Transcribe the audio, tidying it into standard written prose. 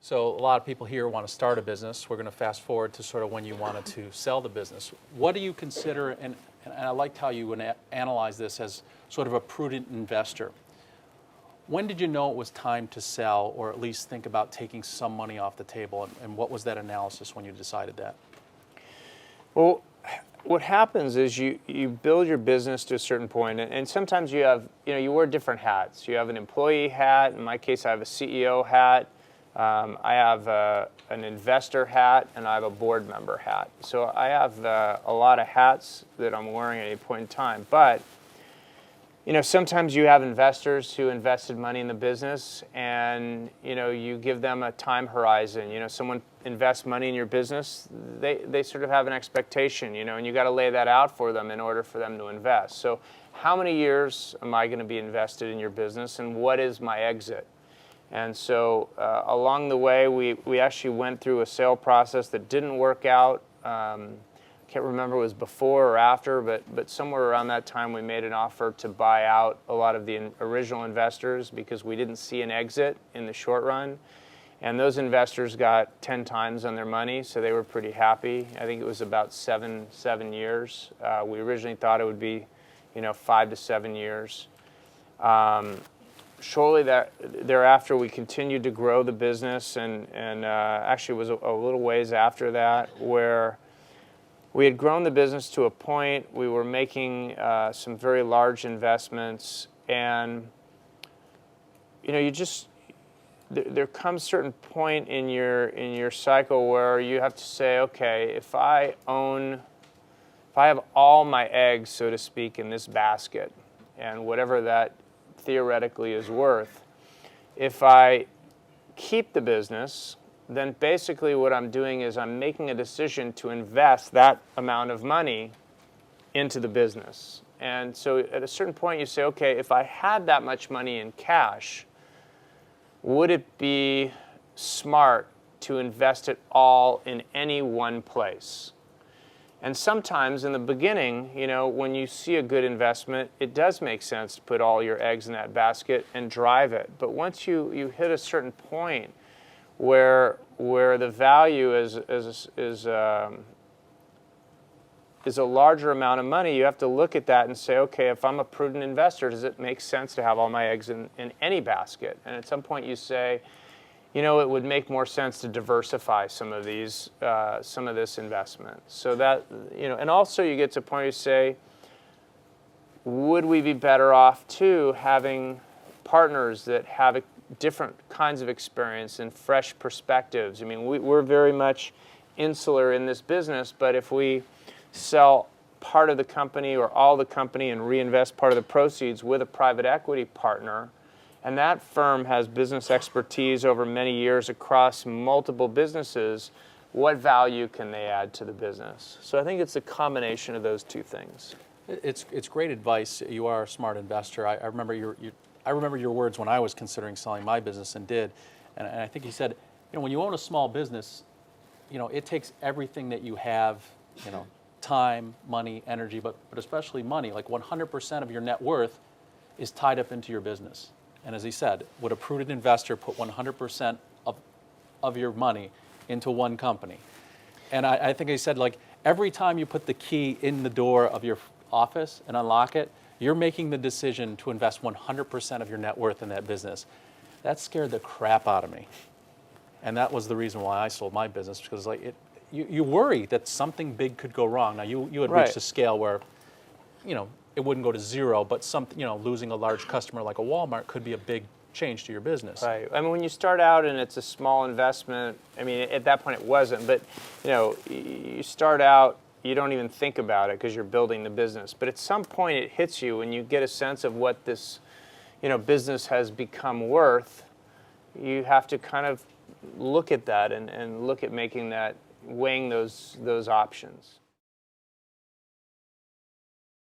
So a lot of people here want to start a business. We're going to fast forward to sort of when you wanted to sell the business. What do you consider, and I liked how you would analyze this as sort of a prudent investor. When did you know it was time to sell, or at least think about taking some money off the table? And what was that analysis when you decided that? Well, what happens is you build your business to a certain point, and sometimes you have, you wear different hats. You have an employee hat. In my case, I have a CEO hat. I have an investor hat, and I have a board member hat. So I have a lot of hats that I'm wearing at any point in time. But sometimes you have investors who invested money in the business, and you give them a time horizon. Someone invests money in your business, they sort of have an expectation, and you got to lay that out for them in order for them to invest. So how many years am I going to be invested in your business, and what is my exit? And so along the way, we actually went through a sale process that didn't work out. Can't remember if it was before or after, but somewhere around that time we made an offer to buy out a lot of the original investors because we didn't see an exit in the short run. And those investors got 10 times on their money, so they were pretty happy. I think it was about seven years. We originally thought it would be 5 to 7 years. Shortly thereafter, we continued to grow the business, and actually it was a little ways after that where we had grown the business to a point we were making some very large investments, and there comes a certain point in your cycle where you have to say, okay, if I have all my eggs, so to speak, in this basket, and whatever that theoretically is worth, if I keep the business, then basically what I'm doing is I'm making a decision to invest that amount of money into the business. And so at a certain point you say, okay, if I had that much money in cash, would it be smart to invest it all in any one place? And sometimes in the beginning, when you see a good investment, it does make sense to put all your eggs in that basket and drive it. But once you hit a certain point where the value is a larger amount of money, you have to look at that and say, okay, if I'm a prudent investor, does it make sense to have all my eggs in any basket? And at some point you say, it would make more sense to diversify some of this investment. So that, and also you get to a point where you say, would we be better off too having partners that have different kinds of experience and fresh perspectives? I mean, we're very much insular in this business, but if we sell part of the company or all the company and reinvest part of the proceeds with a private equity partner, and that firm has business expertise over many years across multiple businesses, what value can they add to the business? So I think it's a combination of those two things. It's great advice. You are a smart investor. I remember your words when I was considering selling my business and did. And I think you said, when you own a small business, it takes everything that you have, time, money, energy, but especially money. Like 100% of your net worth is tied up into your business. And as he said, would a prudent investor put 100% of your money into one company? And I think he said, like, every time you put the key in the door of your office and unlock it, you're making the decision to invest 100% of your net worth in that business. That scared the crap out of me. And that was the reason why I sold my business, because you worry that something big could go wrong. Now, you had reached a scale where, it wouldn't go to zero, but losing a large customer like a Walmart could be a big change to your business. Right. I mean, when you start out and it's a small investment, I mean, at that point it wasn't, but you start out, you don't even think about it because you're building the business. But at some point it hits you and you get a sense of what this, business has become worth. You have to kind of look at that and look at weighing those options.